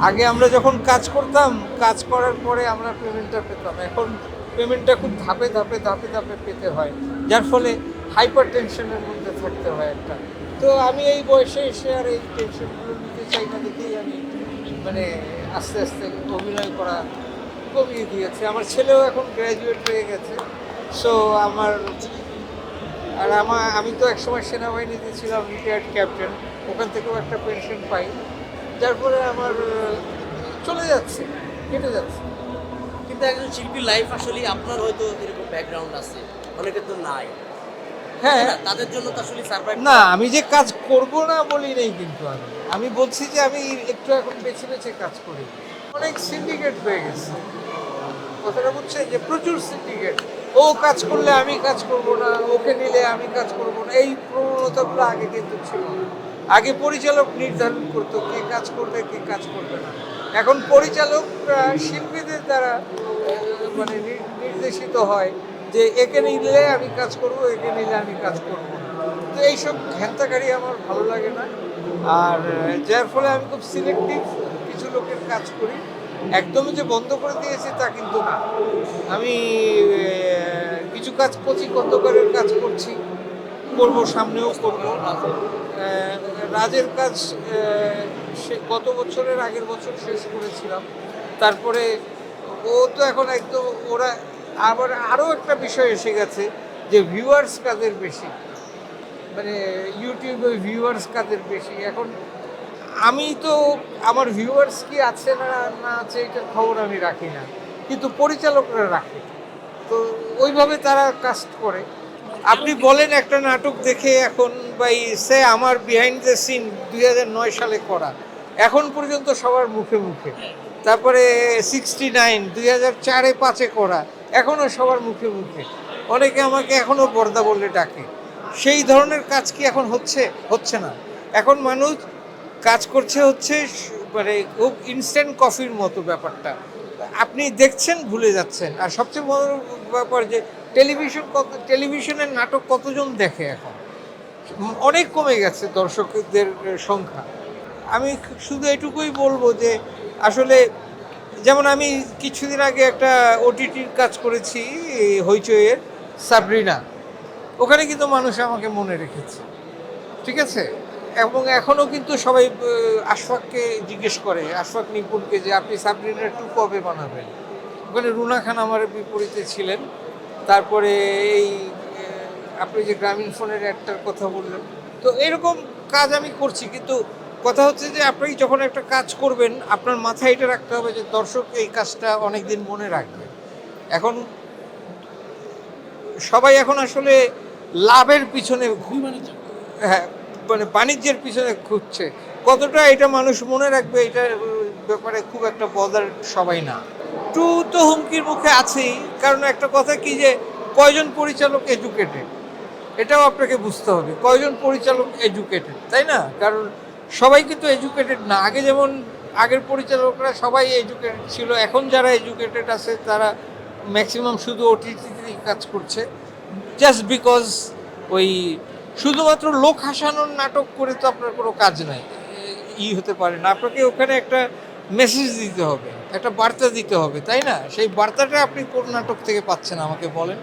আগে আমরা যখন কাজ করতাম, কাজ করার পরে আমরা পেমেন্টটা পেতাম। এখন পেমেন্টটা খুব ধাপে ধাপে ধাপে ধাপে পেতে হয়, যার ফলে হাইপার টেনশনের মধ্যে থাকতে হয় একটা। তো আমি এই বয়সে এসে আর এই টেনশনগুলো নিতে চাই না দেখেই আমি মানে আস্তে আস্তে অভিনয় করা কমিয়ে দিয়েছে। আমার ছেলেও এখন গ্র্যাজুয়েট হয়ে গেছে। সো আমার আমি তো একসময় সেনাবাহিনীতে ছিলাম, রিটায়ার্ড ক্যাপ্টেন। ওখান থেকেও একটা পেনশন পাই, যার ফলে আমার চলে যাচ্ছে, কেটে যাচ্ছে। কিন্তু একজন শিল্পীর লাইফ আসলে আপনার হয়তো এরকম ব্যাকগ্রাউন্ড আছে, অনেকের তো নাই। হ্যাঁ, না, তাদের জন্য তো আসলে সার্ভাইভ না আমি যে কাজ করব না বলি নেই, কিন্তু আমি বলছি যে আমি একটু এখন বেছে বেছে কাজ করি। অনেক সিন্ডিকেট হয়ে গেছে, কথাটা বুঝছেন, যে প্রচুর সিন্ডিকেট। ও কাজ করলে আমি কাজ করব না, ওকে নিলে আমি কাজ করব না, এই প্রবণতাগুলো আগে কিন্তু ছিল না। আগে পরিচালক নির্ধারণ করতো কে কাজ করবে কে কাজ করবে না। এখন পরিচালকরা শিল্পীদের দ্বারা মানে নির্দেশিত হয় যে একে নিলে আমি কাজ করব, একে নিলে আমি কাজ করব না। তো এইসব ঘ্যান্তাকারী আমার ভালো লাগে না। আর যার ফলে আমি খুব সিলেক্টিভ কিছু লোকের কাজ করি। একদমই যে বন্ধ করে দিয়েছি তা কিন্তু না। আমি কিছু কাজ কচি খন্দকারের কাজ করছি, করব, সামনেও করব। রাজের কাজ সে গত বছরের আগের বছর শেষ করেছিলাম। তারপরে ও তো এখন একদম ওরা আবার আরও একটা বিষয় এসে গেছে যে ভিউয়ার্স কাদের বেশি, মানে ইউটিউবে ভিউয়ার্স কাদের বেশি। এখন আমি তো আমার ভিউয়ার্স কি আছে না না আছে এটার খবর আমি রাখি না, কিন্তু পরিচালকরা রাখে। তো ওইভাবে তারা কাস্ট করে। আপনি বলেন একটা নাটক দেখে এখন বাই সে আমার বিহাইন্ড দ্য সিন 2009 সালে করা, এখন পর্যন্ত সবার মুখে মুখে। তারপরে 69 2004-এ 5-এ করা, এখনও সবার মুখে মুখে। অনেকে আমাকে এখনও বর্দা বলে ডাকে। সেই ধরনের কাজ কি এখন হচ্ছে? হচ্ছে না। এখন মানুষ কাজ করছে হচ্ছে মানে খুব ইনস্ট্যান্ট কফির মতো ব্যাপারটা। আপনি দেখছেন ভুলে যাচ্ছেন। আর সবচেয়ে বড় ব্যাপার যে টেলিভিশনের নাটক কতজন দেখে এখন? অনেক কমে গেছে দর্শকদের সংখ্যা। আমি শুধু এটুকুই বলবো যে আসলে যেমন আমি কিছুদিন আগে একটা ওটিটির কাজ করেছি, হইচইয়ের সাবরিনা। ওখানে কিন্তু মানুষ আমাকে মনে রেখেছে, ঠিক আছে। এবং এখনও কিন্তু সবাই আশফাককে জিজ্ঞেস করে, আশফাক নিপুণকে, যে আপনি সাবরিনা 2 কবে বানাবেন। ওখানে রুনা খান আমার বিপরীতে ছিলেন। তারপরে এই আপনি যে গ্রামীণ ফোনের একটার কথা বললেন, তো এরকম কাজ আমি করছি। কিন্তু কথা হচ্ছে যে আপনি যখন একটা কাজ করবেন আপনার মাথায় এটা রাখতে হবে যে দর্শক এই কাজটা অনেক দিন মনে রাখবে। এখন সবাই এখন আসলে লাভের পিছনে হ্যাঁ, মানে বাণিজ্যের পিছনে ঘুরছে। কতটা এটা মানুষ মনে রাখবে এটার ব্যাপারে খুব একটা বদার সবাই না। একটু তো হুমকির মুখে আছেই, কারণ একটা কথা কি যে কয়জন পরিচালক এডুকেটেড, এটাও আপনাকে বুঝতে হবে। কয়জন পরিচালক এডুকেটেড, তাই না? কারণ সবাই কিন্তু এডুকেটেড না। আগে যেমন আগের পরিচালকরা সবাই এডুকেটেড ছিল, এখন যারা এডুকেটেড আছে তারা ম্যাক্সিমাম শুধু ওটিটিতেই কাজ করছে, জাস্ট বিকজ ওই শুধুমাত্র লোক হাসানোর নাটক করে তো আপনার কোনো কাজ নাই, হতে পারে না। আপনাকে ওখানে একটা মেসেজ দিতে হবে, একটা বার্তা দিতে হবে, তাই না? সেই বার্তাটা আপনি কোন নাটক থেকে পাচ্ছেন আমাকে বলেন।